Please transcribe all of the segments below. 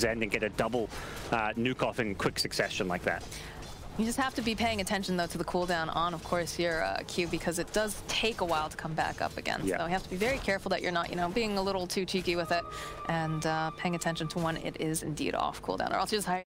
end and get a double nuke off in quick succession like that. You just have to be paying attention, though, to the cooldown on, of course, your Q, because it does take a while to come back up again. Yeah. So you have to be very careful that you're not, you know, being a little too cheeky with it and paying attention to when it is indeed off cooldown, or else you just hide.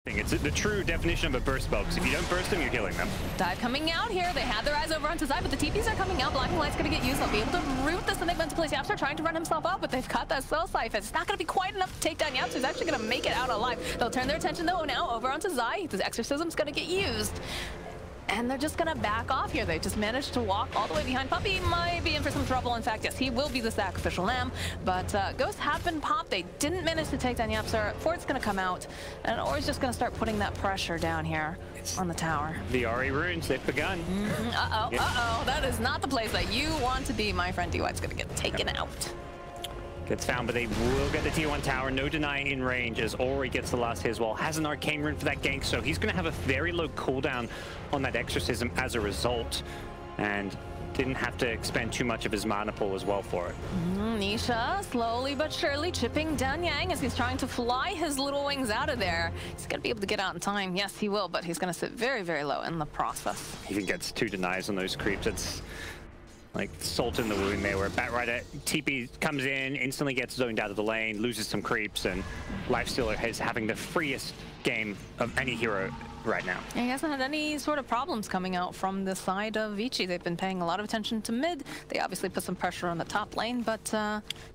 It's the true definition of a burst spell, because if you don't burst them, you're killing them. Dive coming out here. They had their eyes over onto Zai, but the TPs are coming out. Blinding Light's going to get used. They'll be able to root this Enigma into place. Yapster trying to run himself up, but they've got that Soul Siphon. It's not going to be quite enough to take down Yapster. He's actually going to make it out alive. They'll turn their attention, though, now over onto Zai. The Exorcism's going to get used. And they're just going to back off here. They just managed to walk all the way behind. Puppey might be in for some trouble. In fact, yes, he will be the sacrificial lamb. But Ghosts have been popped. They didn't manage to take down Yapster. Ford's going to come out. And Ori's just going to start putting that pressure down here on the tower. The Ori runes, they've begun. Uh-oh, uh-oh. That is not the place that you want to be, my friend. D-White's going to get taken out. Gets found, but they will get the tier 1 tower. No deny in range as Ori gets the last hit as well. Has an arcane rune for that gank, so he's going to have a very low cooldown on that exorcism as a result. And didn't have to expend too much of his mana pool as well for it. Nisha slowly but surely chipping down Yang as he's trying to fly his little wings out of there. He's going to be able to get out in time. Yes, he will, but he's going to sit very, very low in the process. He even gets 2 denies on those creeps. It's like salt in the wound there, where Batrider TP comes in, instantly gets zoned out of the lane, loses some creeps, and Lifestealer is having the freest game of any hero right now. And he hasn't had any sort of problems coming out from the side of Vicci. They've been paying a lot of attention to mid. They obviously put some pressure on the top lane, but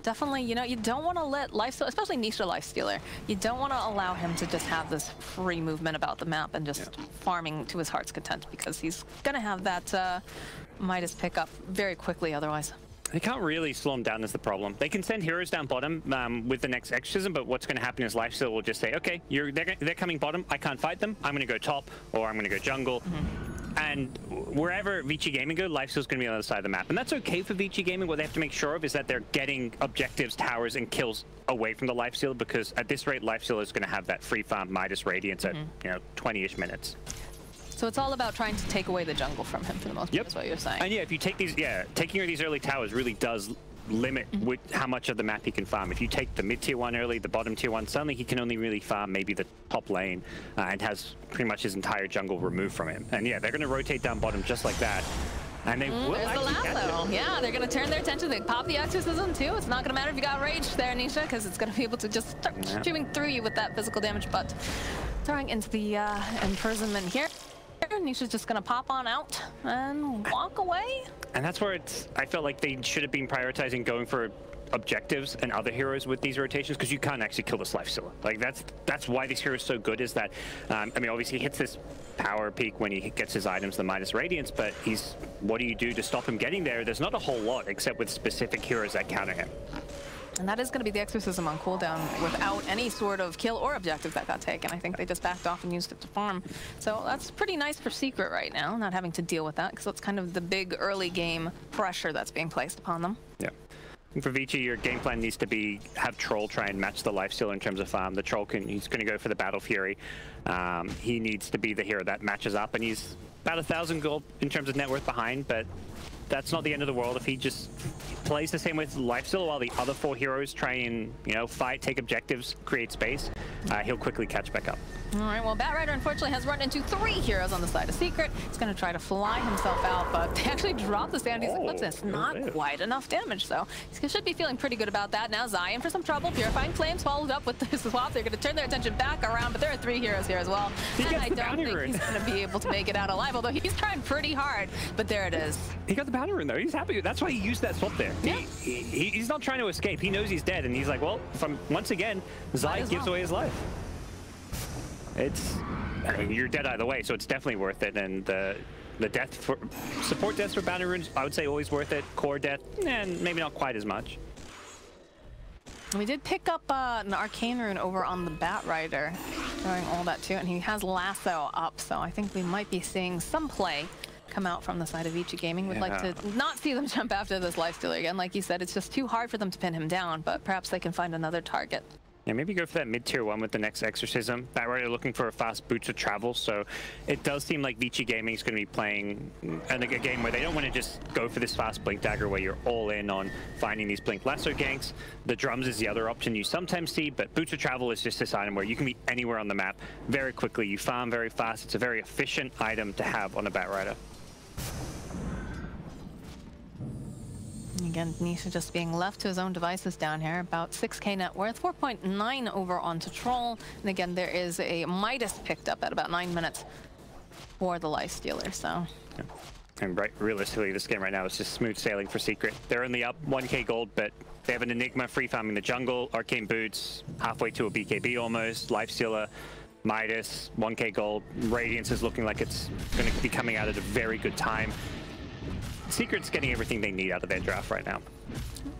definitely, you know, you don't want to let Lifestealer, especially Nisha Lifestealer, you don't want to allow him to just have this free movement about the map and just farming to his heart's content, because he's going to have that Midas pick up very quickly otherwise. They can't really slow him down is the problem. They can send heroes down bottom with the next exorcism, but what's going to happen is Lifestealer will just say, okay, they're coming bottom, I can't fight them, I'm going to go top, or I'm going to go jungle. And wherever Vicci Gaming go, Lifestealer's going to be on the other side of the map. And that's okay for Vicci Gaming. What they have to make sure of is that they're getting objectives, towers, and kills away from the Lifestealer, because at this rate, Lifestealer is going to have that free farm Midas Radiance at, you know, 20-ish minutes. So it's all about trying to take away the jungle from him for the most part, that's what you're saying. And yeah, if you take these, taking these early towers really does limit how much of the map he can farm. If you take the mid-tier 1 early, the bottom tier 1, suddenly he can only really farm maybe the top lane and has pretty much his entire jungle removed from him. And yeah, they're going to rotate down bottom just like that. And they will actually catch it. Yeah, they're going to turn their attention. They pop the exorcism too. It's not going to matter if you got rage there, Nisha, because it's going to be able to just start streaming through you with that physical damage. But throwing into the imprisonment here. Nisha's just going to pop on out and walk away. And that's where I felt like they should have been prioritizing going for objectives and other heroes with these rotations, because you can't actually kill this Lifestealer. Like that's why this hero is so good, is that I mean, obviously he hits this power peak when he gets his items, the Midas Radiance, but what do you do to stop him getting there? There's not a whole lot except with specific heroes that counter him. And that is going to be the exorcism on cooldown without any sort of kill or objective that got taken. I think they just backed off and used it to farm. So that's pretty nice for Sekret right now, not having to deal with that, because that's kind of the big early game pressure that's being placed upon them. Yeah. And for Vicci, your game plan needs to have Troll try and match the Lifestealer in terms of farm. The Troll he's going to go for the Battle Fury. He needs to be the hero that matches up, and he's about 1,000 gold in terms of net worth behind, but that's not the end of the world if he just plays the same with Lifestealer while the other 4 heroes try and, you know, fight, take objectives, create space. He'll quickly catch back up. All right, well, Batrider unfortunately has run into 3 heroes on the side of Sekret. He's going to try to fly himself out, but they actually dropped the stand. He's like, what's this? Not quite enough damage, so he should be feeling pretty good about that. Now Zion for some trouble. Purifying Flames followed up with the swap. They're going to turn their attention back around, but there are 3 heroes here as well. And I don't think he's going to be able to make it out alive, although he's trying pretty hard, but there it is. He got the bounty rune, though. He's happy. That's why he used that swap there. Yeah. He's not trying to escape. He knows he's dead, and he's like, well, once again, Zai gives away his life. I mean, you're dead either way, so it's definitely worth it. And the death for support deaths for bounty runes, I would say always worth it. Core death, and maybe not quite as much. We did pick up an arcane rune over on the Batrider, throwing all that too, and he has lasso up, so I think we might be seeing some play come out from the side of Vicci Gaming. Would like to not see them jump after this Lifestealer again. Like you said, it's just too hard for them to pin him down, but perhaps they can find another target. Yeah, maybe go for that mid-tier one with the next Exorcism. Batrider looking for a fast Boots of Travel, so it does seem like Vicci Gaming is going to be playing a game where they don't want to just go for this fast Blink Dagger where you're all in on finding these Blink Lasso ganks. The drums is the other option you sometimes see, but Boots of Travel is just this item where you can be anywhere on the map very quickly. You farm very fast. It's a very efficient item to have on a Batrider. Again, Nisha just being left to his own devices down here. About 6k net worth, 4.9 over onto Troll. And again, there is a Midas picked up at about 9 minutes for the Lifestealer, so. Yeah. And realistically, this game right now is just smooth sailing for Sekret. They're only up 1k gold, but they have an Enigma free farming the jungle, Arcane Boots, halfway to a BKB almost, Lifestealer, Midas, 1k gold. Radiance is looking like it's going to be coming out at a very good time. Sekret's getting everything they need out of their draft right now.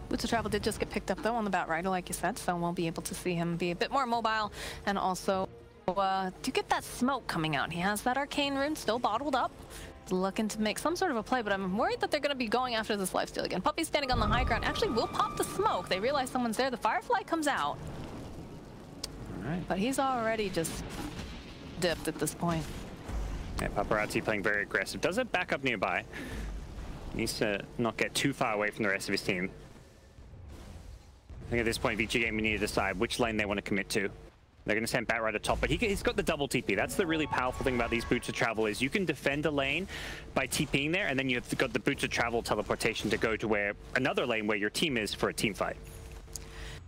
Boots of Travel did just get picked up though on the Batrider, like you said, so we'll be able to see him be a bit more mobile, and also to get that smoke coming out. He has that Arcane Rune still bottled up, looking to make some sort of a play, but I'm worried that they're going to be going after this lifesteal again. Puppy's standing on the high ground. Actually, will pop the smoke. They realize someone's there. The Firefly comes out. All right. But he's already just dipped at this point. Yeah, Paparazzi playing very aggressive. Does it back up nearby? Needs to not get too far away from the rest of his team. I think at this point, Vicci Gaming need to decide which lane they want to commit to. They're going to send Batrider top, but he's got the double TP. That's the really powerful thing about these Boots of Travel is you can defend a lane by TPing there, and then you've got the Boots of Travel teleportation to go to where another lane where your team is for a team fight.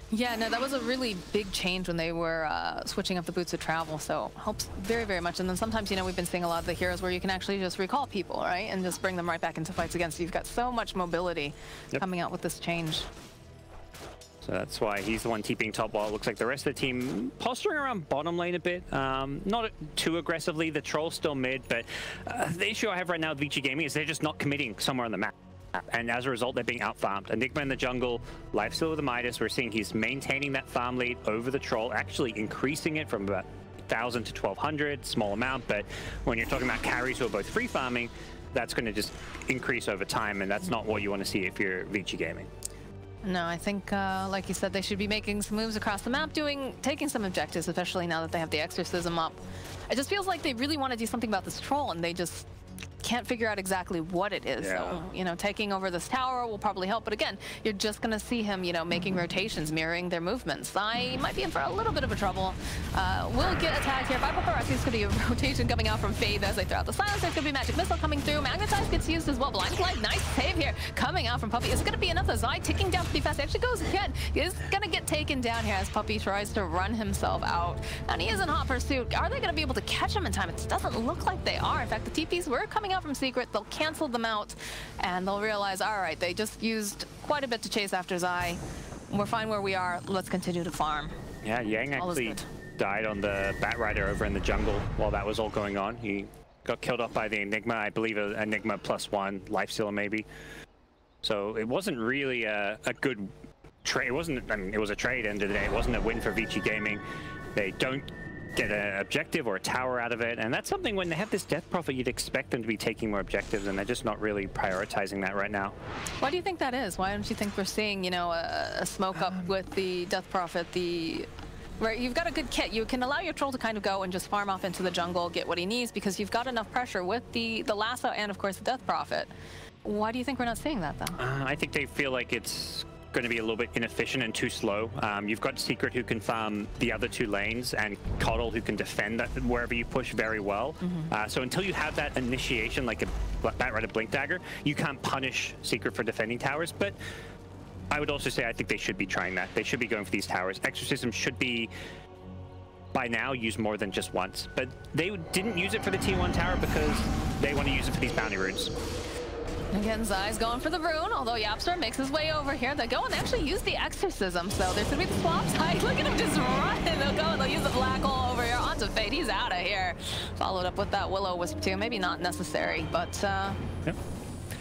Yeah, no, that was a really big change when they were switching up the Boots of Travel, so helps very, very much. And then sometimes, you know, we've been seeing a lot of the heroes where you can actually just recall people, right? And just bring them right back into fights again. So you've got so much mobility coming out with this change. So that's why he's the one TPing top, while it looks like the rest of the team posturing around bottom lane a bit. Not too aggressively. The Troll's still mid, but the issue I have right now with Vicci Gaming is they're just not committing somewhere on the map. And as a result, they're being out-farmed. Enigma in the jungle, Lifesteal with the Midas. We're seeing he's maintaining that farm lead over the Troll, actually increasing it from about 1,000 to 1,200, small amount. But when you're talking about carries who are both free farming, that's going to just increase over time, and that's not what you want to see if you're Vicci Gaming. No, I think, like you said, they should be making some moves across the map, taking some objectives, especially now that they have the Exorcism up. It just feels like they really want to do something about this Troll, and they just can't figure out exactly what it is. Yeah. So, you know, taking over this tower will probably help. But again, you're just going to see him, you know, making rotations, mirroring their movements. I might be in for a little bit of a trouble. We'll get attacked here by Paparazzi. It's going to be a rotation coming out from Fade as they throw out the silence. There's going to be Magic Missile coming through. Magnetize gets used as well. Blind Flight, nice save here coming out from Puppy. It's going to be enough. The Zai ticking down pretty fast. Actually goes again. He's going to get taken down here as Puppy tries to run himself out. And he is in hot pursuit. Are they going to be able to catch him in time? It doesn't look like they are. In fact, the TPs were coming out from Sekret. They'll cancel them out, and they'll realize, all right, they just used quite a bit to chase after Zai. We're fine where we are. Let's continue to farm. Yeah, Yang actually died on the Batrider over in the jungle while that was all going on. He got killed off by the Enigma, I believe an Enigma +1, Lifestealer maybe. So it wasn't really a good trade. It wasn't, I mean, it was a trade end of the day. It wasn't a win for Vicci Gaming. They don't get an objective or a tower out of it, and that's something when they have this Death Prophet, you'd expect them to be taking more objectives, and they're just not really prioritizing that right now. Why do you think that is? Why don't you think we're seeing, you know, a smoke up with the Death Prophet, where you've got a good kit, you can allow your Troll to kind of go and just farm off into the jungle, get what he needs, because you've got enough pressure with the lasso and of course the Death Prophet. Why do you think we're not seeing that though? I think they feel like it's going to be a little bit inefficient and too slow. You've got Sekret who can farm the other two lanes, and Coddle who can defend that wherever you push very well. So until you have that initiation, like a Batrider Blink Dagger, you can't punish Sekret for defending towers. But I would also say I think they should be trying that. They should be going for these towers. Exorcism should be, by now, used more than just once. But they didn't use it for the T1 tower because they want to use it for these bounty runes. Again, Zai's going for the rune, although Yapster makes his way over here. They go and actually use the Exorcism, so there's going to be the swap side. Look at him just run. They'll go and they'll use the Black Hole over here onto Fate. He's out of here. Followed up with that Will-O-Wisp too. Maybe not necessary, but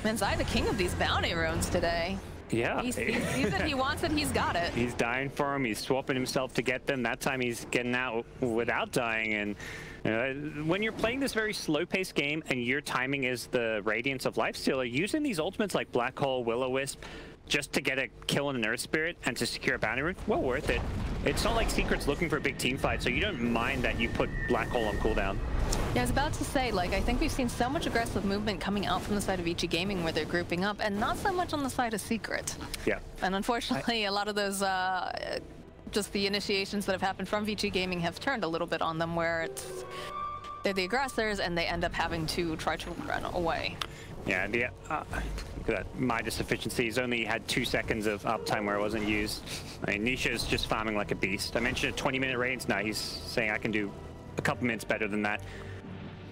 man, Zai the king of these bounty runes today. Yeah. He sees it, he wants it, he's got it. He's dying for him. He's swapping himself to get them. That time he's getting out without dying. And when you're playing this very slow-paced game and your timing is the Radiance of Lifestealer, using these ultimates like Black Hole, Will-O-Wisp, just to get a kill on an Earth Spirit and to secure a bounty rune, well worth it. It's not like Sekret's looking for a big team fight, so you don't mind that you put Black Hole on cooldown. Yeah, I was about to say, like, I think we've seen so much aggressive movement coming out from the side of Vicci Gaming where they're grouping up, and not so much on the side of Sekret. Yeah. And unfortunately, a lot of those, just the initiations that have happened from Vicci Gaming have turned a little bit on them, where they're the aggressors and they end up having to try to run away. Yeah, look at that Midas efficiency. He's only had 2 seconds of uptime where it wasn't used. I mean, Nisha's just farming like a beast. I mentioned a 20-minute radiance. Now he's saying I can do a couple minutes better than that.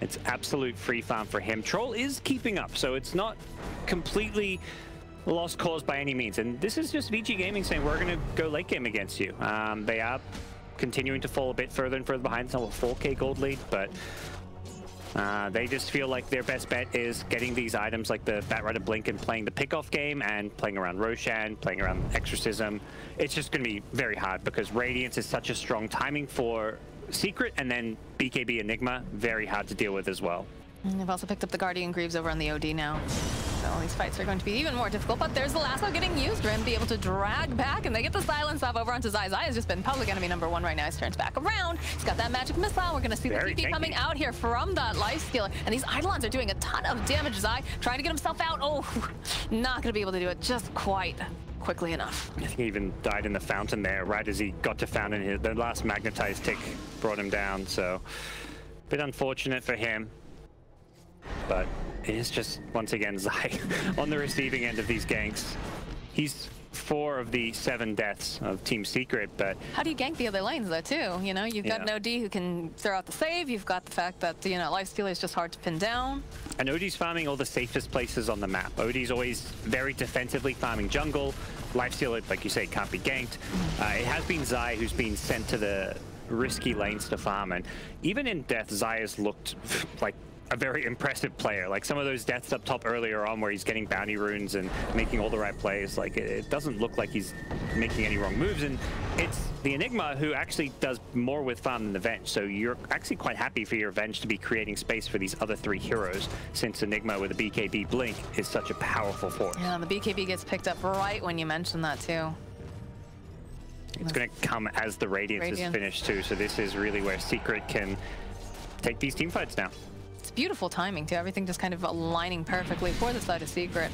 It's absolute free farm for him. Troll is keeping up, so it's not completely lost cause by any means. And this is just Vicci Gaming saying we're going to go late game against you. They are continuing to fall a bit further and further behind. It's now a 4K gold lead, but they just feel like their best bet is getting these items like the Batrider Blink and playing the pickoff game and playing around Roshan, playing around Exorcism. It's just going to be very hard because Radiance is such a strong timing for Sekret, and then BKB Enigma, very hard to deal with as well. And they've also picked up the Guardian Greaves over on the OD now. So all these fights are going to be even more difficult, but there's the lasso getting used for him to be able to drag back, and they get the silence off over onto Zai. Zai has just been public enemy #1 right now. He turns back around. He's got that magic missile. We're going to see the TP coming out here from that life stealer, and these Eidolons are doing a ton of damage. Zai trying to get himself out. Oh, not going to be able to do it just quite quickly enough. I think he even died in the fountain there right as he got to fountain. The last magnetized tick brought him down, so a bit unfortunate for him. But it is just, once again, Zai on the receiving end of these ganks. He's 4 of the 7 deaths of Team Sekret, but... How do you gank the other lanes, though, too? You know, you've got an OD who can throw out the save. You've got the fact that, you know, Lifestealer is just hard to pin down. And OD's farming all the safest places on the map. OD's always very defensively farming jungle. Lifestealer, like you say, can't be ganked. It has been Zai who's been sent to the risky lanes to farm, and even in death, Zai has looked like a very impressive player. Like some of those deaths up top earlier on where he's getting bounty runes and making all the right plays, like it doesn't look like he's making any wrong moves. And it's the Enigma who actually does more with farm than the Venge. So you're actually quite happy for your Venge to be creating space for these other 3 heroes, since Enigma with a BKB Blink is such a powerful force. Yeah, the BKB gets picked up right when you mention that too. It's going to come as the Radiance is finished too. So this is really where Sekret can take these team fights now. It's beautiful timing too. Everything just kind of aligning perfectly for the side of Sekret.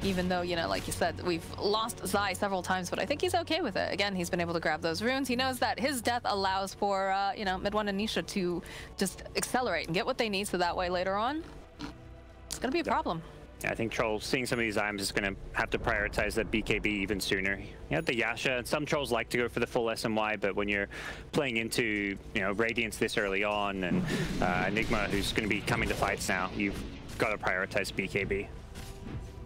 Even though, you know, like you said, we've lost Zai several times, but I think he's okay with it. Again, he's been able to grab those runes. He knows that his death allows for, you know, Mid-1 and Nisha to just accelerate and get what they need, so that way later on, it's going to be a problem. Yeah, I think Troll, seeing some of these items, is going to have to prioritize that BKB even sooner. You have the Yasha. Some Trolls like to go for the full SMY, but when you're playing into, you know, Radiance this early on, and Enigma, who's going to be coming to fights now, you've got to prioritize BKB.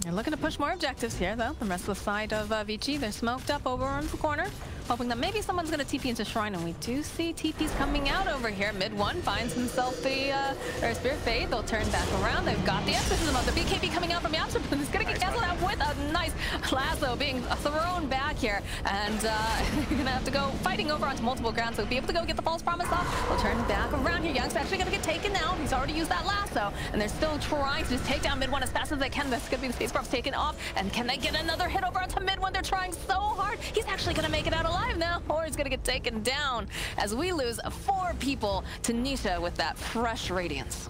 They're looking to push more objectives here, though. The rest of the side of Vicci, they're smoked up over on the corner, hoping that maybe someone's going to TP into Shrine, and we do see TPs coming out over here. Mid-1 finds himself the Earth Spirit Fade. They'll turn back around. They've got the Exorcism of the BKB coming out from Yamcha, but it's going to get canceled out with a nice lasso being thrown back here. And you're going to have to go fighting over onto multiple grounds, so be able to go get the False Promise off. They'll turn back around here. Young's actually going to get taken out. He's already used that lasso, and they're still trying to just take down Mid-1 as fast as they can. That's going to be the space props taken off, and can they get another hit over onto Mid-1? They're trying so hard. He's actually going to make it out alive now, or he's going to get taken down as we lose 4 people to Nisha with that fresh Radiance.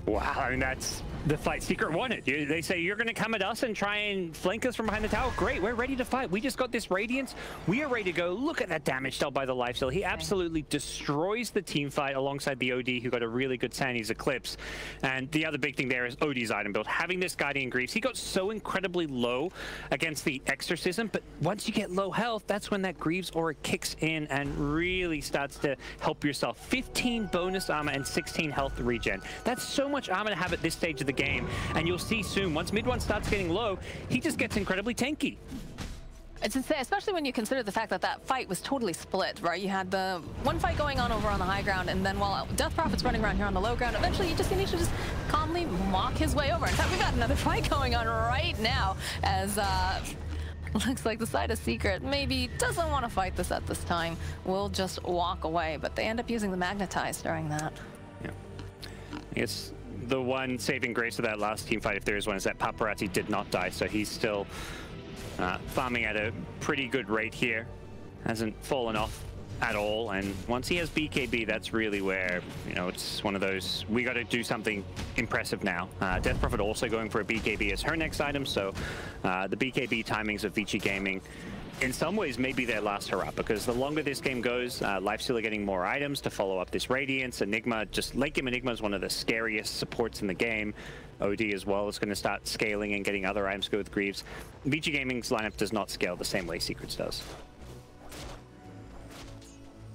Wow, I mean, that's the fight Sekret wanted. They say, you're going to come at us and try and flank us from behind the tower. Great, we're ready to fight. We just got this Radiance. We are ready to go. Look at that damage dealt by the Lifesteal. He absolutely destroys the team fight alongside the OD, who got a really good Sandy's Eclipse. And the other big thing there is OD's item build. Having this Guardian Greaves, he got so incredibly low against the Exorcism, but once you get low health, that's when that Greaves aura kicks in and really starts to help yourself. 15 bonus armor and 16 health regen. That's so much armor to have at this stage of the game, and you'll see soon, once Mid-1 starts getting low, he just gets incredibly tanky. It's insane, especially when you consider the fact that that fight was totally split, right? You had the one fight going on over on the high ground, and then while Death Prophet's running around here on the low ground, eventually you just need to just calmly mock his way over. In fact, we've got another fight going on right now, as looks like the side of Sekret maybe doesn't want to fight this at this time. We'll just walk away, but they end up using the Magnetize during that. Yeah. I guess the one saving grace of that last team fight, if there is one, is that Paparazzi did not die, so he's still Farming at a pretty good rate here. Hasn't fallen off at all, and once he has BKB, that's really where, you know, it's one of those, we got to do something impressive now. Death Prophet also going for a BKB as her next item, so the BKB timings of Vicci Gaming in some ways maybe their last hurrah, because the longer this game goes, Lifesteal are getting more items to follow up this Radiance. Enigma, just late game Enigma is one of the scariest supports in the game. OD as well is going to start scaling and getting other items to go with Greaves. Vicci Gaming's lineup does not scale the same way Sekrets does.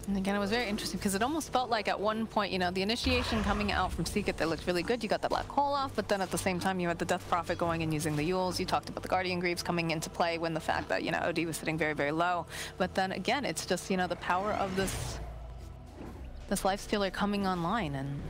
And again, it was very interesting because it almost felt like at one point, you know, the initiation coming out from Sekret, that looked really good. You got the black hole off, but then at the same time, you had the Death Prophet going and using the Yules. You talked about the Guardian Greaves coming into play when the fact that, you know, OD was sitting very, very low. But then again, it's just, you know, the power of this Lifestealer coming online. And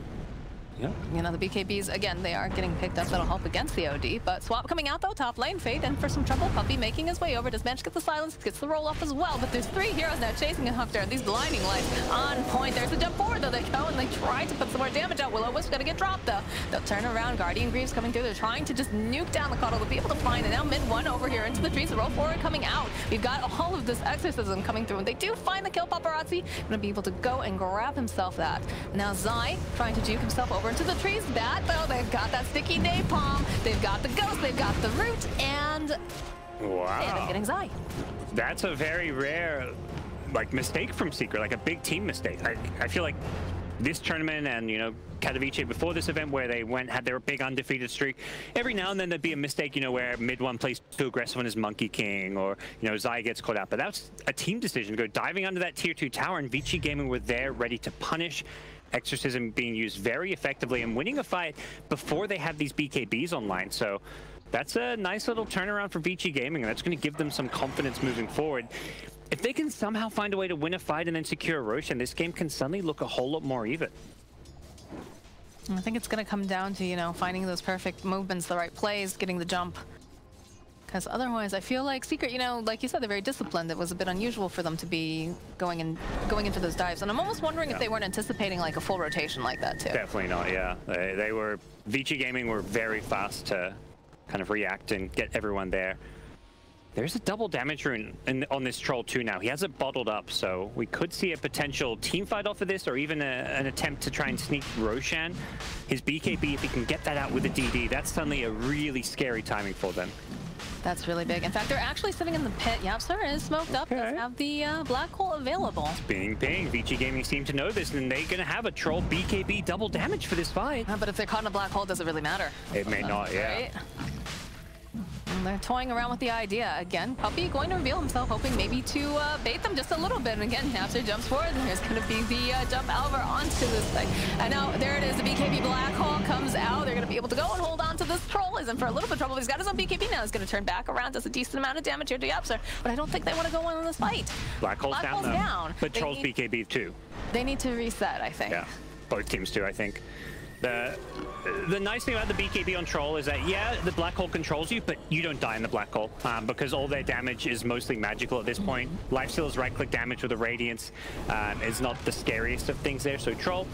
yeah, you know, the BKBs, again, they are getting picked up. That'll help against the OD. But Swap coming out, though, top lane, Fade, and for some trouble, Puppey making his way over. Does manage to get the silence, gets the roll off as well. But there's 3 heroes now chasing Hunter. These blinding lights on point. There's a jump forward, though. They go and they try to put some more damage out. Will-O-Wisp gonna get dropped, though. They'll turn around. Guardian Greaves coming through. They're trying to just nuke down the Cuddle to be able to find it. Now mid-1 over here into the trees. The roll forward coming out. We've got all of this exorcism coming through. And they do find the kill. Paparazzi gonna be able to go and grab himself that. Now Zai trying to juke himself over into the trees. Though they've got that sticky napalm, they've got the ghost, they've got the root, and wow, they end up getting Zai. That's a very rare mistake from Sekret, like a big team mistake. I feel like this tournament and, you know, Katowice before this event where they had their big undefeated streak, every now and then there'd be a mistake, you know, where mid-1 plays too aggressive on his Monkey King, or, you know, Zai gets caught out. But that's a team decision to go diving under that tier 2 tower, and Vicci Gaming were there ready to punish. Exorcism being used very effectively and winning a fight before they had these BKBs online. So that's a nice little turnaround for Vicci Gaming, and that's going to give them some confidence moving forward. If they can somehow find a way to win a fight and then secure Roshan, this game can suddenly look a whole lot more even. I think it's going to come down to, you know, finding those perfect movements, the right plays, getting the jump. Because otherwise, I feel like Sekret, you know, like you said, they're very disciplined. It was a bit unusual for them to be going into those dives. And I'm almost wondering if they weren't anticipating like a full rotation like that too. Definitely not, yeah. They were, Vicci Gaming were very fast to kind of react and get everyone there. There's a double damage rune on this troll too now. He has it bottled up, so we could see a potential team fight off of this, or even an attempt to try and sneak Roshan. His BKB, if he can get that out with a DD, that's suddenly a really scary timing for them. That's really big. In fact, they're actually sitting in the pit. Yapster is smoked up. Does have the black hole available. It's ping. Vicci Gaming seem to know this, and they're going to have a troll BKB double damage for this fight. But if they're caught in a black hole, does it really matter? It may not, yeah. Right? And they're toying around with the idea. Again, Puppey going to reveal himself, hoping maybe to bait them just a little bit. And again, Yapster jumps forward, and there's going to be the jump over onto this thing. And now there it is. The BKB black hole comes out. They're going to be able to go and hold on to this troll. He's in for a little bit of trouble. He's got his own BKB now. He's going to turn back around. Does a decent amount of damage here to Yapster. But I don't think they want to go on in this fight. Black hole's down. But Troll's BKB too. They need to reset, I think. Yeah, both teams too, I think. The nice thing about the BKB on Troll is that, yeah, the black hole controls you, but you don't die in the black hole because all their damage is mostly magical at this point. Lifesteal's right-click damage with the Radiance is not the scariest of things there, so Troll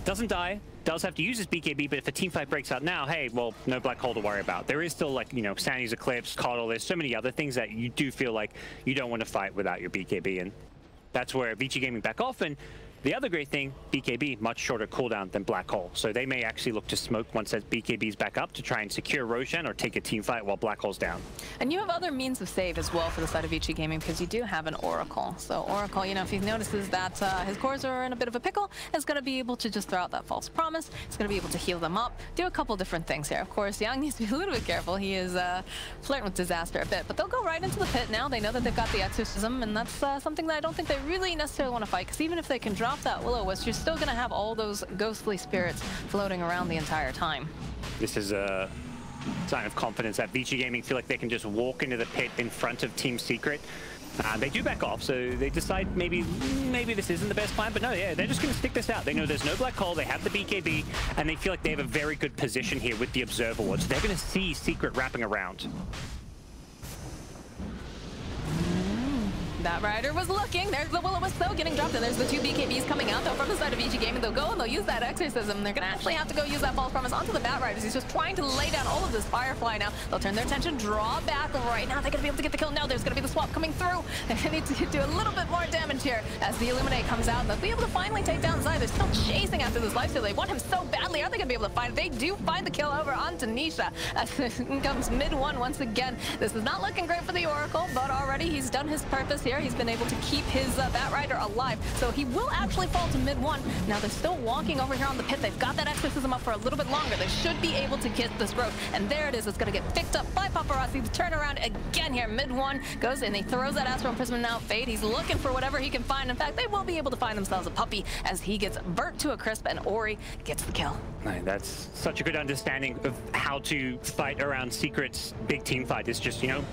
doesn't die, does have to use his BKB, but if a team fight breaks out now, hey, well, no black hole to worry about. There is still, like, you know, Sandy's Eclipse, Coddle, there's so many other things that you do feel like you don't want to fight without your BKB, and that's where Vicci Gaming back off. And the other great thing, BKB, much shorter cooldown than Black Hole. So they may actually look to smoke once that BKB's back up to try and secure Roshan or take a team fight while Black Hole's down. And you have other means of save as well for the side of Vicci Gaming, because you do have an Oracle. So Oracle, you know, if he notices that his cores are in a bit of a pickle, is going to be able to just throw out that false promise. It's going to be able to heal them up, do a couple different things here. Of course, Yang needs to be a little bit careful. He is flirting with disaster a bit, but they'll go right into the pit now. They know that they've got the exorcism, and that's something that I don't think they really necessarily want to fight, because even if they can drop that Will-O-Wisp, you're still going to have all those ghostly spirits floating around the entire time. This is a sign of confidence that Vicci Gaming feel like they can just walk into the pit in front of Team Sekret. They do back off, so they decide maybe this isn't the best plan, but no, yeah, they're just going to stick this out. They know there's no black hole, they have the BKB, and they feel like they have a very good position here with the Observer Ward, so they're going to see Sekret wrapping around. That Rider was looking. There's the Will-O-Wisp getting dropped, and there's the 2 BKBs coming out, though, from the side of Vicci Gaming. They'll go and they'll use that Exorcism. They're going to actually have to go use that False Promise onto the Bat Riders. He's just trying to lay down all of this Firefly now. They'll turn their attention, draw back right now. They're going to be able to get the kill. Now there's going to be the swap coming through. They're going to need to do a little bit more damage here as the Illuminate comes out. They'll be able to finally take down Zai. They're still chasing after this lifesteal. They want him so badly. Are they going to be able to find it? They do find the kill over onto Nisha as comes mid-1 once again. This is not looking great for the Oracle, but already he's done his purpose here. He's been able to keep his Bat Rider alive, so he will actually fall to mid-1. Now they're still walking over here on the pit. They've got that Exorcism up for a little bit longer. They should be able to get this road, and there it is. It's going to get picked up by Paparazzi. The turnaround again here. Mid-1 goes and he throws that Astral Imprisonment now. Fade. He's looking for whatever he can find. In fact, they will be able to find themselves a puppy as he gets burnt to a crisp, and Ori gets the kill. That's such a good understanding of how to fight around Sekret's big team fight. It's just, you know,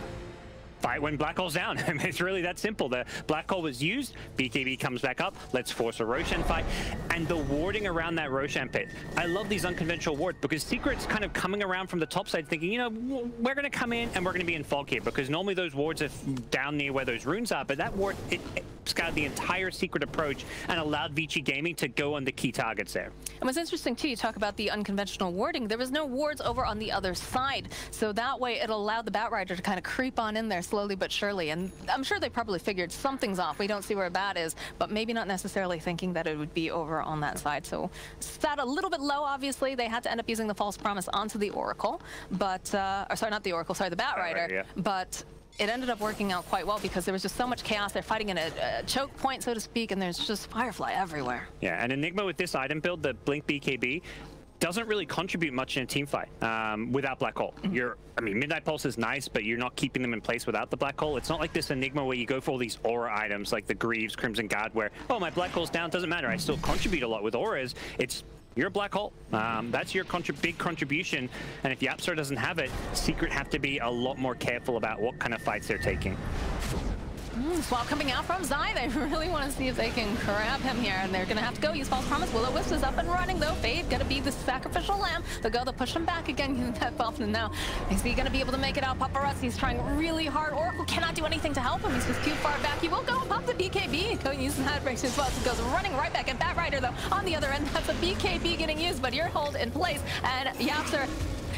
fight when Black Hole's down. I mean, it's really that simple. The Black Hole was used, BKB comes back up, let's force a Roshan fight, and the warding around that Roshan pit. I love these unconventional wards because Sekret's kind of coming around from the top side thinking, you know, we're going to come in and we're going to be in fog here because normally those wards are down near where those runes are, but that ward, it scouted the entire Sekret approach and allowed Vicci Gaming to go on the key targets there. And what's interesting too, you talk about the unconventional warding, there was no wards over on the other side, so that way it allowed the Bat Rider to kind of creep on in there slowly but surely, and I'm sure they probably figured something's off. We don't see where a bat is, but maybe not necessarily thinking that it would be over on that side. So sat a little bit low, obviously. They had to end up using the False Promise onto the Oracle, but, or sorry, not the Oracle, sorry, the Bat Rider, yeah. But it ended up working out quite well because there was just so much chaos. They're fighting in a choke point, so to speak, and there's just Firefly everywhere. Yeah, and Enigma with this item build, the Blink BKB, doesn't really contribute much in a team fight without Black Hole. I mean, Midnight Pulse is nice, but you're not keeping them in place without the Black Hole. It's not like this Enigma where you go for all these aura items like the Greaves, Crimson Guard, where, oh, my Black Hole's down, doesn't matter. I still contribute a lot with auras. It's you're a Black Hole. That's your big contribution. And if Yapster doesn't have it, Sekret have to be a lot more careful about what kind of fights they're taking. Swap coming out from Zai. They really want to see if they can grab him here, and they're going to have to go use False Promise. Will-O-Wisp is up and running, though. Fade going to be the sacrificial lamb. They'll go, they'll push him back again using that buff, and now is he going to be able to make it out? Paparazzi's trying really hard. Oracle cannot do anything to help him. He's just too far back. He will go and pop the BKB. Go use that breaks as well. So goes running right back. And Bat Rider, though, on the other end, that's a BKB getting used, but you're hold in place, and Yapster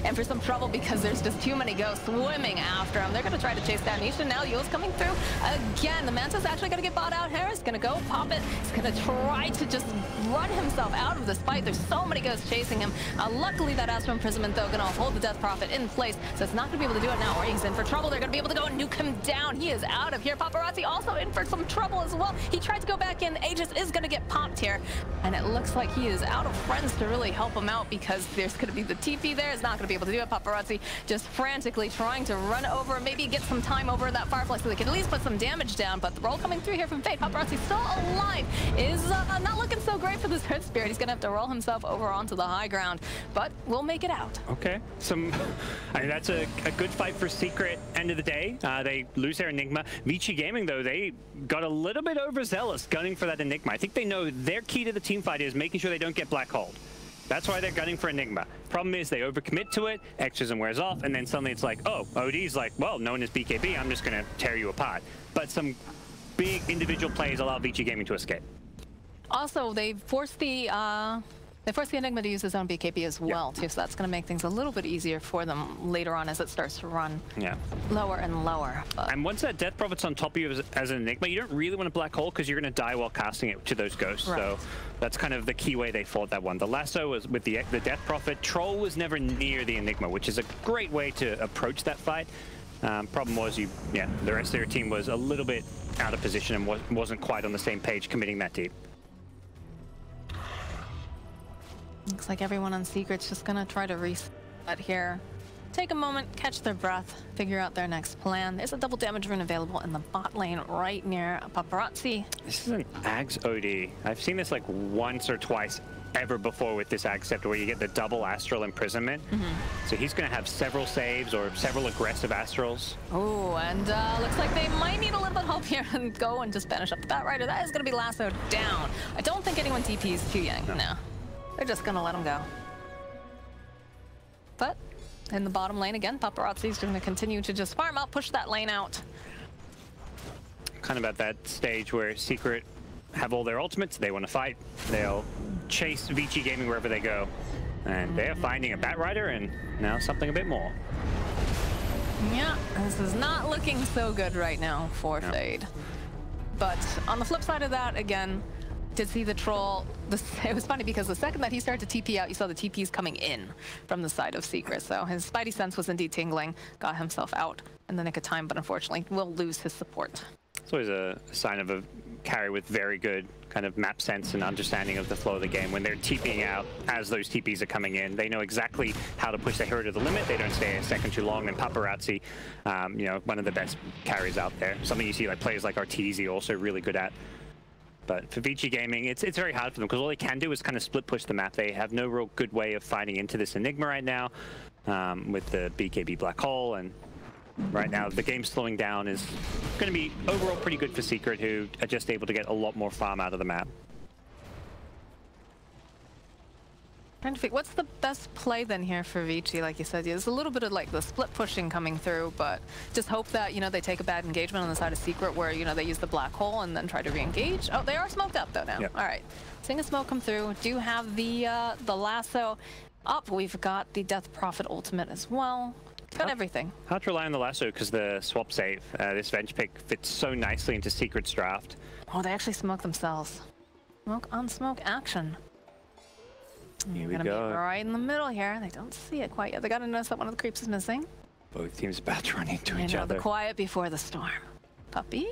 and for some trouble because there's just too many ghosts swimming after him. They're going to try to chase down Nisha. Now Yule's coming through again. The Manta's actually going to get bought out. Harris going to go pop it. He's going to try to just run himself out of this fight. There's so many ghosts chasing him. Luckily, that Astral Imprisonment, though, going to hold the Death Prophet in place, so it's not going to be able to do it now. Or he's in for trouble. They're going to be able to go and nuke him down. He is out of here. Paparazzi also in for some trouble as well. He tried to go back in. Aegis is going to get popped here, and it looks like he is out of friends to really help him out because there's going to be the TP there. Is not going to be able to do it. Paparazzi just frantically trying to run over, maybe get some time over that Firefly so they can at least put some damage down, but the roll coming through here from Fate. Paparazzi still alive is not looking so great for this Earth Spirit. He's going to have to roll himself over onto the high ground, but we'll make it out. Okay. I mean, that's a good fight for Sekret. End of the day, they lose their Enigma. Vicci Gaming, though, they got a little bit overzealous gunning for that Enigma. I think they know their key to the team fight is making sure they don't get Black Hole. That's why they're gunning for Enigma. Problem is they overcommit to it, Exorcism wears off, and then suddenly it's like, oh, OD's like, well, known as BKB, I'm just going to tear you apart. But some big individual plays allow Vicci Gaming to escape. Also, they forced the Enigma to use his own BKB as well, too, so that's going to make things a little bit easier for them later on as it starts to run lower and lower. But and once that Death Prophet's on top of you as an Enigma, you don't really want a Black Hole because you're going to die while casting it to those ghosts. Right. So that's kind of the key way they fought that one. The lasso was with the Death Prophet. Troll was never near the Enigma, which is a great way to approach that fight. Problem was the rest of their team was a little bit out of position and wasn't quite on the same page committing that deep. Looks like everyone on Sekret's just gonna try to reset here. Take a moment, catch their breath, figure out their next plan. There's a double damage rune available in the bot lane right near Paparazzi. This is an Ags OD. I've seen this like once or twice ever before with this Ag Scepter where you get the double Astral Imprisonment. So he's going to have several saves or several aggressive Astrals. Oh, and looks like they might need a little bit of help here and go and just banish up the Bat Rider. That is going to be lassoed down. I don't think anyone TPs Q Yang. No. They're just going to let him go. But in the bottom lane again, Paparazzi's going to continue to just farm out, push that lane out. kind of at that stage where Sekret have all their ultimates. They want to fight. They'll chase Vicci Gaming wherever they go. And they're finding a Bat Rider and now something a bit more. Yeah, this is not looking so good right now for Fade. But on the flip side of that, again, did see the troll. It was funny because the second that he started to TP out, you saw the TPs coming in from the side of Sekret. So his spidey sense was indeed tingling, got himself out in the nick of time, but unfortunately will lose his support. It's always a sign of a carry with very good kind of map sense and understanding of the flow of the game. When they're TPing out as those TPs are coming in, they know exactly how to push their hero to the limit. They don't stay a second too long. And Paparazzi, you know, one of the best carries out there. Something you see like players like Arteezy also really good at. But for Vicci Gaming, it's very hard for them because all they can do is kind of split push the map. They have no real good way of fighting into this Enigma right now with the BKB Black Hole. And right now, the game slowing down is going to be overall pretty good for Sekret, who are just able to get a lot more farm out of the map. Trying to think, what's the best play then here for Vicci? Like you said, there's a little bit of like the split pushing coming through, but just hope that, you know, they take a bad engagement on the side of Sekret where, you know, they use the black hole and then try to re-engage. Oh, they are smoked up though now. Yep. All right, seeing a smoke come through. Do have the lasso up. We've got the Death Prophet ultimate as well. Got everything. Hard to rely on the lasso because the swap save. This Venge pick fits so nicely into Sekret's draft. Oh, they actually smoke themselves. Smoke on smoke action. Here we go. Be right in the middle here. They don't see it quite yet. They got to notice that one of the creeps is missing. Both teams about to run into each other. The quiet before the storm. Puppy.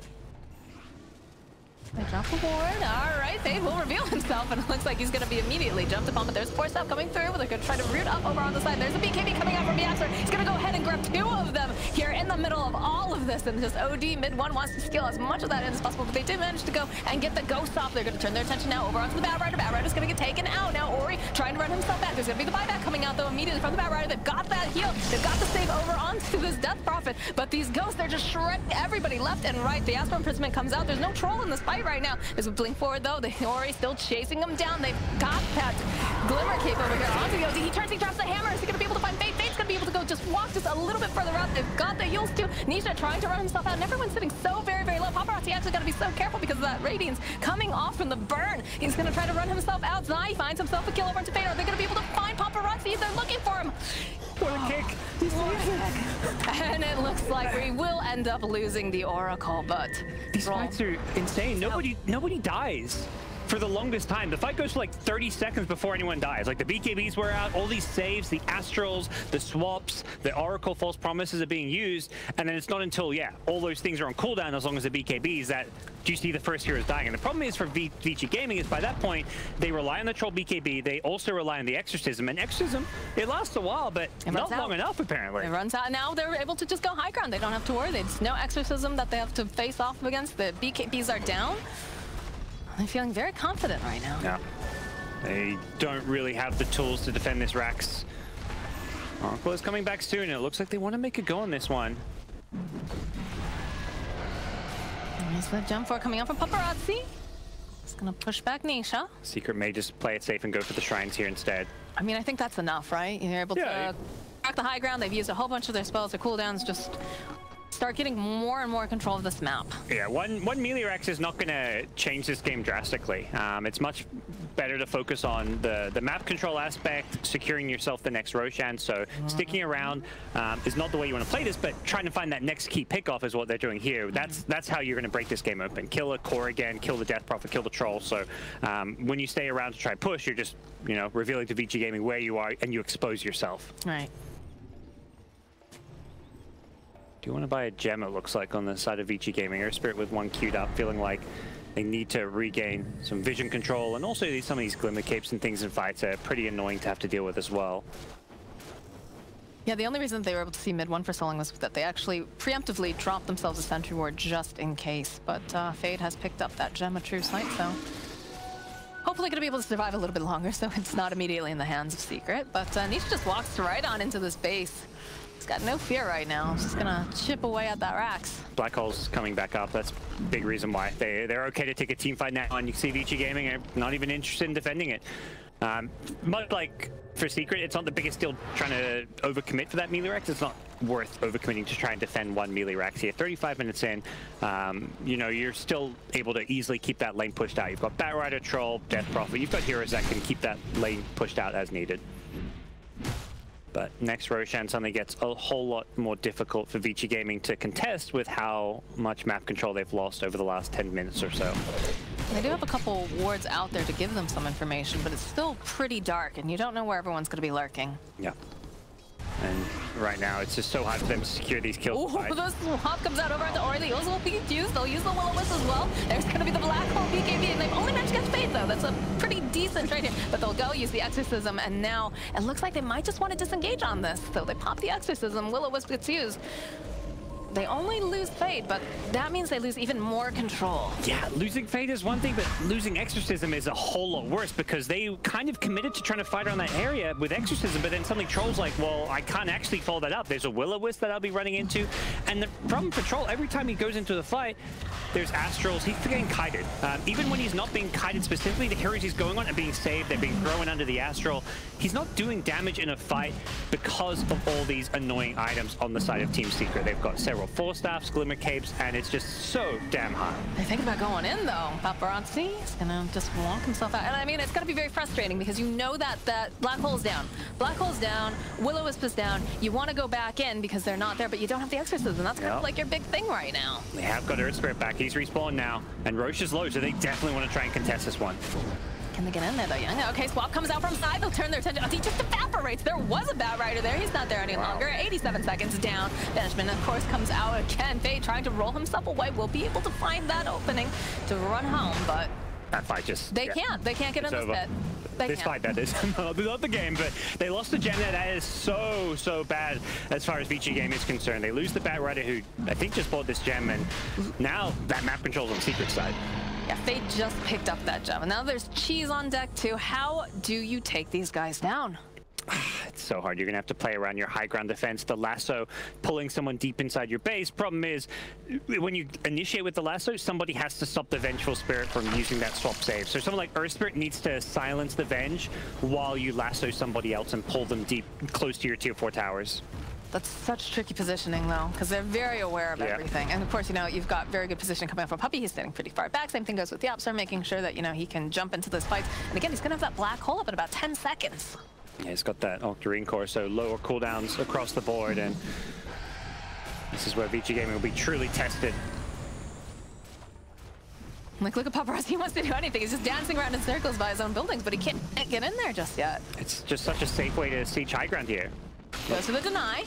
They drop the ward. All right, Fade will reveal himself, and it looks like he's going to be immediately jumped upon, but there's force up coming through. They're going to try to root up over on the side. There's a BKB coming out from Yapster. He's going to go ahead and grab two of them here in the middle of all of this, and just OD mid one wants to steal as much of that in as possible, but they did manage to go and get the ghost off. They're going to turn their attention now over onto the Bat Rider. Bat Rider's going to get taken out. Now Ori trying to run himself back. There's going to be the buyback coming out, though, immediately from the Bat Rider. They've got that heal. They've got the save over onto this Death Prophet, but these ghosts, they're just shredding everybody left and right. The Astral Imprisonment comes out. There's no troll in this fight right now. There's a blink forward though. The Ori still chasing them down. They've got that Glimmer cape over here onto the OD. He turns, he drops the hammer. Is he going to be able to find Fate? Fate's going to be able to go just walk just a little bit further out. They've got the heals too. Nisha trying to run himself out. And everyone's sitting so very, very low. Paparazzi actually got to be so careful because of that radiance coming off from the burn. He's going to try to run himself out. Zai finds himself a kill over into Fate. Are they going to be able to find Paparazzi? They're looking for him. What a kick. And it looks like we will end up losing the Oracle, but these fights are insane. Nobody dies for the longest time. The fight goes for like 30 seconds before anyone dies. Like the BKBs were out, all these saves, the Astrals, the swaps, the Oracle false promises are being used, and then it's not until, all those things are on cooldown as long as the BKBs that you see the first heroes dying. And the problem is for Vicci Gaming is by that point, they rely on the Troll BKB, they also rely on the Exorcism, and Exorcism, it lasts a while, but not long enough apparently. It runs out. Now they're able to just go high ground. They don't have to worry. There's no Exorcism that they have to face off against. The BKBs are down. I'm feeling very confident right now. Yeah. They don't really have the tools to defend this Rax. Oracle is coming back soon, and it looks like they want to make a go on this one. There's the jump for coming up from Paparazzi. It's going to push back Nisha. Sekret may just play it safe and go for the shrines here instead. I mean, I think that's enough, right? You're able to crack the high ground. They've used a whole bunch of their spells. Their cooldowns just start getting more and more control of this map. Yeah, one melee Rex is not going to change this game drastically. It's much better to focus on the map control aspect, securing yourself the next Roshan. So sticking around is not the way you want to play this, but trying to find that next key pickoff is what they're doing here. That's how you're going to break this game open. Kill a core again, kill the Death Prophet, kill the Troll. So when you stay around to try push, you're just revealing to Vicci Gaming where you are, and you expose yourself. Right. Do you want to buy a gem, it looks like, on the side of Vicci Gaming? Air Spirit with one queued up, feeling like they need to regain some vision control, and also some of these Glimmer capes and things in fights are pretty annoying to have to deal with as well. Yeah, the only reason they were able to see mid one for so long was that they actually preemptively dropped themselves a sentry ward just in case. But Fade has picked up that gem of true sight, so hopefully going to be able to survive a little bit longer, so it's not immediately in the hands of Sekret. But Nisha just walks right on into this base. He's got no fear right now. He's just gonna chip away at that Rax. Black Hole's coming back up. That's a big reason why they're okay to take a team fight now. And you can see Vicci Gaming are not even interested in defending it. Much like for Sekret, it's not the biggest deal trying to overcommit for that melee Rex. It's not worth overcommitting to try and defend one melee Rex here. 35 minutes in, you know, you're still able to easily keep that lane pushed out. You've got Batrider, Troll, Death Prophet. You've got heroes that can keep that lane pushed out as needed. But next Roshan suddenly gets a whole lot more difficult for Vicci Gaming to contest with how much map control they've lost over the last 10 minutes or so. They do have a couple wards out there to give them some information, but it's still pretty dark, and you don't know where everyone's going to be lurking. Yeah. And right now, it's just so hard for them to secure these kills. Ooh, the swap comes out over at the Ori. The Oz will be used. They'll use the Will-O-Wisp as well. There's going to be the Black Hole BKB, and they've only managed to get Fade, though. That's a pretty decent trade here. But they'll go use the Exorcism, and now it looks like they might just want to disengage on this. So they pop the Exorcism. Will-O-Wisp gets used. They only lose Fade, but that means they lose even more control. Yeah, losing Fade is one thing, but losing Exorcism is a whole lot worse because they kind of committed to trying to fight around that area with Exorcism, but then suddenly Troll's like, well, I can't actually follow that up. There's a Will-O-Wisp that I'll be running into. And the problem for Troll, every time he goes into the fight, there's Astrals. He's getting kited. Even when he's not being kited specifically, the heroes he's going on are being saved. They're being thrown under the Astral. He's not doing damage in a fight because of all these annoying items on the side of Team Sekret. They've got several Force Staffs, Glimmer Capes, and it's just so damn hard. They think about going in, though. Paparazzi is gonna just walk himself out. And I mean, it's gonna be very frustrating because you know that Black Hole's down. Black Hole's down, Will-O-Wisp is down. You want to go back in because they're not there, but you don't have the Exorcism. That's kind of like your big thing right now. They have got Earth Spirit back. He's respawned now, and Roche is low, so they definitely want to try and contest this one. Can they get in there, though, Young? Okay, Swap comes out from side. They'll turn their attention. Oh, he just evaporates. There was a Batrider there. He's not there any longer. 87 seconds down. Banishment, of course, comes out again. Fade trying to roll himself away. Will be able to find that opening to run home, but that fight just... They can't get in this pit. This fight, that is. Not the game, but they lost the gem there. That is so bad as far as Vicci Game is concerned. They lose the Batrider, who I think just bought this gem, and now that map control's on Sekret side. Yeah, Fade just picked up that gem. And now there's Cheese on deck, too. How do you take these guys down? It's so hard. You're going to have to play around your high ground defense, the lasso, pulling someone deep inside your base. Problem is, when you initiate with the lasso, somebody has to stop the Vengeful Spirit from using that swap save. So someone like Earth Spirit needs to silence the Venge while you lasso somebody else and pull them deep, close to your tier 4 towers. That's such tricky positioning, though, because they're very aware of everything. And, of course, you know, you've got very good position coming up from Puppy. He's standing pretty far back. Same thing goes with the Opser, making sure that, you know, he can jump into those fights. And, again, he's going to have that Black Hole up in about 10 seconds. Yeah, he's got that Octarine Core, so lower cooldowns across the board. And this is where Vicci Gaming will be truly tested. Like, look at Paparazzi. He wants to do anything. He's just dancing around in circles by his own buildings, but he can't get in there just yet. It's just such a safe way to siege high ground here. Goes for the deny.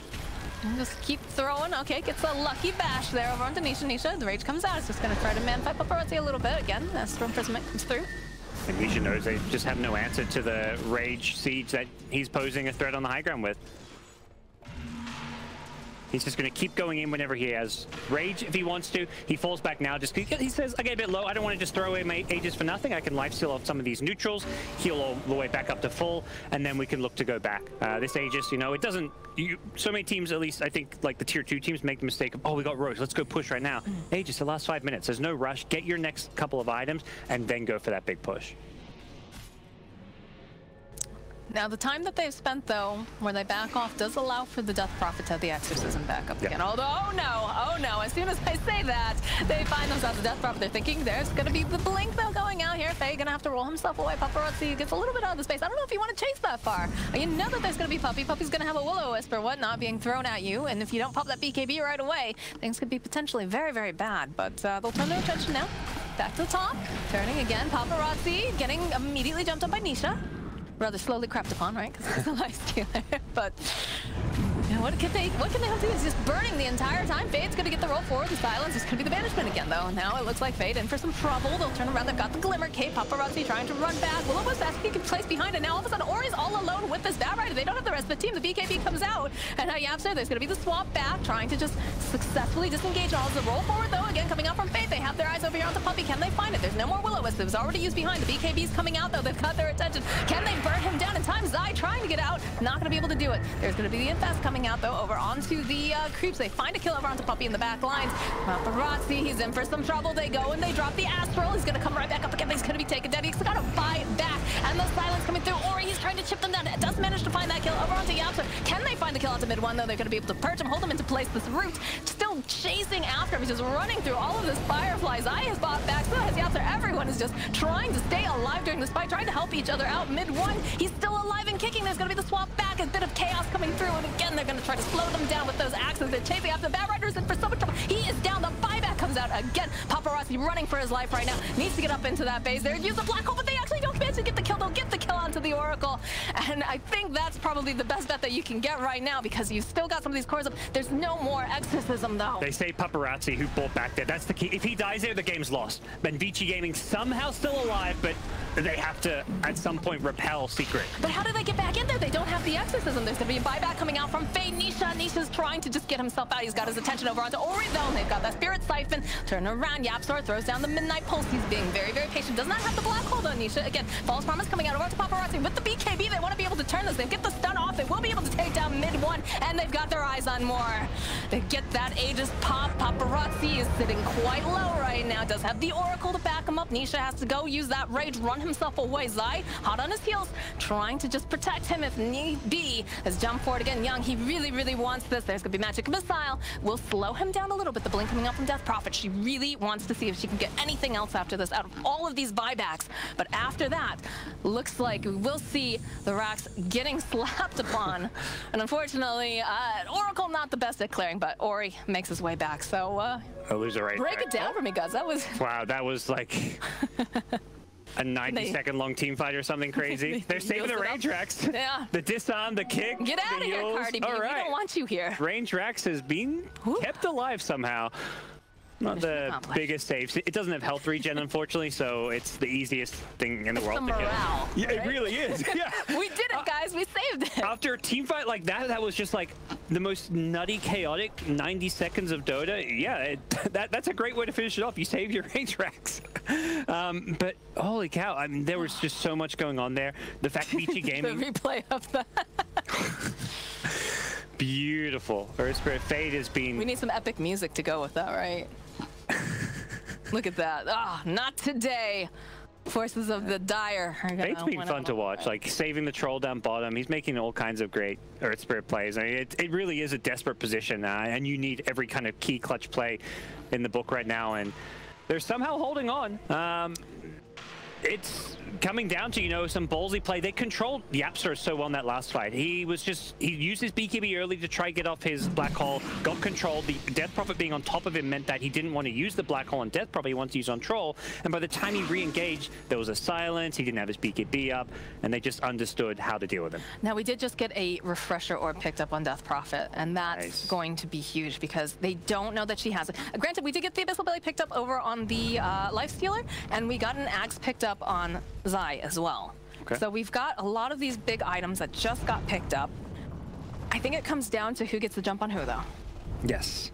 And just keep throwing. Okay, gets a lucky bash there over onto Nisha. Nisha, the rage comes out. It's just going to try to man-fight Paparazzi a little bit. Again, that Storm Prism comes through. And Nisha knows they just have no answer to the rage siege that he's posing a threat on the high ground with. He's just going to keep going in whenever he has rage if he wants to. He falls back now. Just he says, I get a bit low. I don't want to just throw away my Aegis for nothing. I can lifesteal off some of these neutrals, heal all the way back up to full, and then we can look to go back. This Aegis, you know, it doesn't... so many teams, at least I think like the tier 2 teams, make the mistake of, oh, we got Roche, let's go push right now. Aegis, the last 5 minutes. There's no rush. Get your next couple of items and then go for that big push. Now, the time that they've spent, though, where they back off, does allow for the Death Prophet to have the Exorcism back up again. Although, oh no, as soon as I say that, they find themselves a Death Prophet. They're thinking there's going to be the blink, though, going out here. Faye going to have to roll himself away. Paparazzi gets a little bit out of the space. I don't know if you want to chase that far. You know that there's going to be Puppy. Puppy's going to have a Will-O-Wisp or whatnot being thrown at you, and if you don't pop that BKB right away, things could be potentially very, very bad. But they'll turn their attention now. Back to the top. Turning again. Paparazzi getting immediately jumped up by Nisha. Rather slowly crept upon, right? Because it's a life stealer. But you know, what can they hope to do? It's just burning the entire time. Fade's gonna get the roll forward. The silence is gonna be the banishment again, though. Now it looks like Fade in for some trouble. They'll turn around. They've got the Glimmer Cape. Paparazzi trying to run back. Will-O-Wisp asking he can place behind, and now all of a sudden Ori's all alone with this Batrider. They don't have the rest of the team. The BKB comes out, and now Yapster, there's gonna be the swap back, trying to just successfully disengage all of the roll forward, though. Again, coming out from Fade. They have their eyes over here on the Puppy. Can they find it? There's no more Will-O-Wisp. It was already used behind. The BKB's coming out, though. They've got their attention. Can they burn him down in time? Zai trying to get out. Not gonna be able to do it. There's gonna be the Infest coming coming out, though, over onto the creeps. They find a kill over onto Puppy in the back lines. Paparazzi, he's in for some trouble. They go and they drop the Astral. He's going to come right back up again. He's going to be taken down. He's got to buy back. And the silence coming through. Ori, he's trying to chip them down. It does manage to find that kill over onto Yapster. Can they find the kill onto mid one, though? They're going to be able to perch him, hold him into place. This root still chasing after him. He's just running through all of this Firefly. Zai has bought back. So has Yapster. Everyone is just trying to stay alive during this fight, trying to help each other out. Mid one, he's still alive and kicking. There's going to be the swap back. A bit of chaos coming through. And again, they're going to try to slow them down with those axes. They're chasing after Bad Riders in for so much trouble. He is down. The buyback comes out again. Paparazzi running for his life right now. Needs to get up into that base. They're use the black hole, but they actually don't manage to get the kill. They'll get the kill onto the Oracle. And I think that's probably the best bet that you can get right now because you've still got some of these cores up. There's no more exorcism, though. They say Paparazzi, who bought back there. That's the key. If he dies there, the game's lost. And Vicci Gaming somehow still alive, but they have to, at some point, repel Sekret. But how do they get back in there? They don't have the exorcism. There's going to be a buyback coming out from Faye. Nisha's trying to just get himself out. He's got his attention over onto Ori, though. They've got that Spirit Siphon. Turn around. Yapstar throws down the Midnight Pulse. He's being very, very patient. Does not have the black hole, though, Nisha. Again, False Promise coming out over to Paparazzi with the BKB. They want to be able to turn this. They get the stun off. They will be able to take down mid one, and they've got their eyes on more. They get that Aegis pop. Paparazzi is sitting quite low right now. Does have the Oracle to back him up. Nisha has to go use that rage, run himself away. Zai, hot on his heels, trying to just protect him if need be. Has jumped forward again. Young, he really, really wants this. There's going to be Magic Missile. Will slow him down a little bit. The blink coming out from Death Prophet. She really wants to see if she can get anything else after this out of all of these buybacks. But after that, looks like we'll see the racks getting slapped upon. And unfortunately, Oracle not the best at clearing, but Ori makes his way back. So, a loser right break it down for me, guys. That was... Wow, that was like... a 90-second long team fight or something crazy. They're saving the range racks. Yeah. The disarm, the kick. Get out of here, Cardi B. All right. We don't want you here. Range racks has been kept alive somehow. Not the biggest saves. It doesn't have health regen, unfortunately, so it's the easiest thing in the world to kill. Yeah, right? It really is. Yeah. We did it, guys. We saved it. After a team fight like that, that was just like the most nutty, chaotic 90 seconds of Dota. Yeah, that's a great way to finish it off. You save your range racks. But holy cow, I mean, there was just so much going on there. The fact Vicci Gaming... The replay of that. Beautiful. Earth Spirit Fade has been... We need some epic music to go with that, right? Look at that. Ah, oh, not today. Forces of the Dire are Fade's been fun to watch, like saving the troll down bottom. He's making all kinds of great Earth Spirit plays. I mean, it really is a desperate position, and you need every kind of key clutch play in the book right now, and they're somehow holding on. It's coming down to, you know, some ballsy play. They controlled Yapster so well in that last fight. He used his BKB early to try to get off his black hole, got controlled. The Death Prophet being on top of him meant that he didn't want to use the black hole on Death Prophet. He wanted to use on Troll. And by the time he re-engaged, there was a silence. He didn't have his BKB up, and they just understood how to deal with him. Now, we did just get a refresher orb picked up on Death Prophet, and that's going to be huge because they don't know that she has it. Granted, we did get the Abyssal Belly picked up over on the Lifestealer, and we got an Axe picked up on Zai as well. Okay. So we've got a lot of these big items that just got picked up. I think it comes down to who gets the jump on who, though. Yes.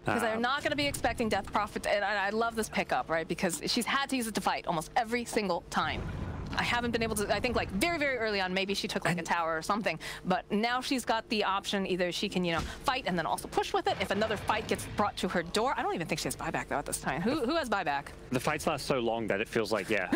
Because they're not going to be expecting Death Prophet, and I love this pickup, right? Because she's had to use it to fight almost every single time. I haven't been able to, I think like very, very early on, maybe she took like a tower or something, but now she's got the option, either she can, you know, fight and then also push with it. If another fight gets brought to her door, I don't even think she has buyback though at this time. Who has buyback? The fights last so long that it feels like, yeah.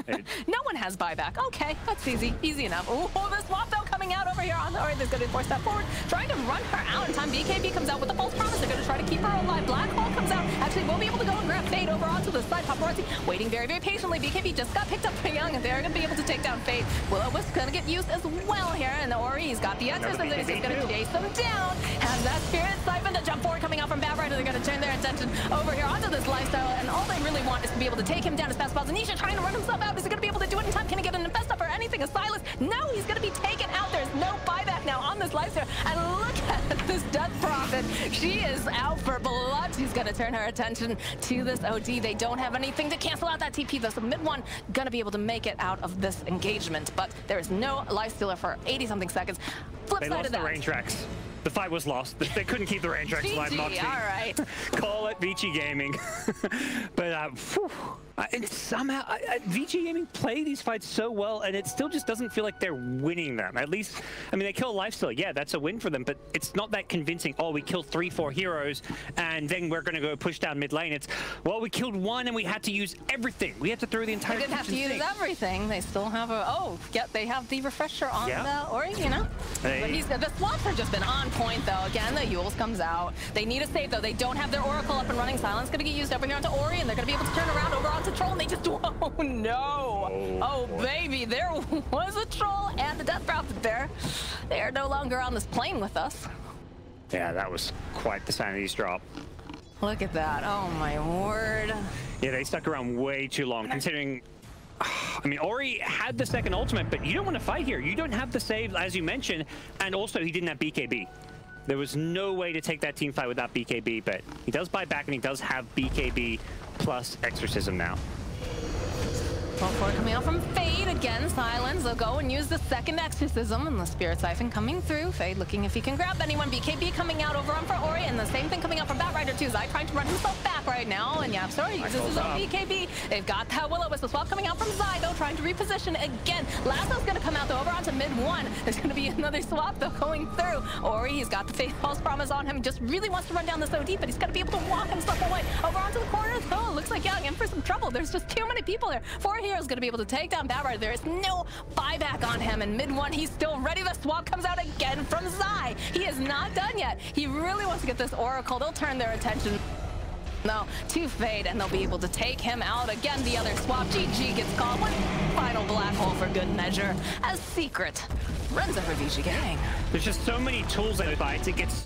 No one has buyback. Okay, that's easy enough. Oh, the swap though coming out over here on the, all right, there's going to be 4 step forward, trying to run her out in time. BKB comes out with the false promise. They're going to try to keep her alive. Black hole comes out. Actually, we'll be able to go and grab Fade over onto the side. Paparazzi waiting very, very patiently. BKB just got picked up for Young, and they're going to be able to take down Fade. Will-O-Wisp going to get used as well here, and Ori's got the exorcism. He's just going to chase them down. Has that Spirit Siphon, the jump forward coming out from Bad Rider. They're going to turn their attention over here onto this lifestyle, and all they really want is to be able to take him down as fast as possible. Nisha trying to run himself out. Is he going to be able to do it in time? Can he get an infest up or anything? A Silas? No, he's going to be taken out. There's no buyback now on this lifestyle. And look at this Death Prophet. She is out for blood. She's going to turn her attention to this OD. They don't have anything to cancel out that TP, though, so mid one going to be able to make it out of this engagement, but there is no life stealer for 80-something seconds. Flip side of that. They lost the range racks. The fight was lost. They couldn't keep the range tracks alive. Moxie. All right. Call it Vicci Gaming. But and somehow Vicci Gaming play these fights so well, and it still just doesn't feel like they're winning them. At least, I mean, they kill a lifesteal. Yeah, that's a win for them, but it's not that convincing. Oh, we killed 3-4 heroes, and then we're going to go push down mid lane. It's, well, we killed one, and we had to use everything. We had to throw the entire. They didn't have to use everything. They still have a. Oh, yeah, they have the refresher on the Ori, you know. But the swaps have just been on point though. Again, the Yules comes out. They need a save though. They don't have their Oracle up and running. Silence going to get used over here onto Ori, and they're going to be able to turn around over onto Troll, and they just. Oh no! Oh baby, there was a Troll and a Death Prophet there. They are no longer on this plane with us. Yeah, that was quite the sanity's drop. Look at that. Oh my word. Yeah, they stuck around way too long, considering. I mean, Ori had the second ultimate, but you don't want to fight here. You don't have the save, as you mentioned, and also he didn't have BKB. There was no way to take that team fight without BKB, but he does buy back, and he does have BKB plus Exorcism now. 12-4 coming out from Fade again. Silence. They'll go and use the second Exorcism, and the Spirit Siphon coming through. Fade looking if he can grab anyone. BKB coming out over on for Ori, and the same thing coming out from Batrider too. Zai trying to run himself back right now, and yeah, sorry, uses his own BKB. They've got that Will-O-Wisp swap coming out from Zai though, trying to reposition again. Lasso's gonna come out though over onto mid one. There's gonna be another swap though going through. Ori, he's got the Faith False Promise on him. Just really wants to run down this OD, but he's gonna be able to walk himself away over onto the corner. Oh, looks like Young in for some trouble. There's just too many people there. 4 heroes gonna be able to take down Batrider. There is no buyback on him, and mid one he's still ready. The swap comes out again from Zai. He is not done yet. He really wants to get this Oracle. They'll turn their attention no to Fade, and they'll be able to take him out again. The other swap, GG gets called. One final black hole for good measure as Sekret runs over Vicci Gang. There's just so many tools that it buys. It gets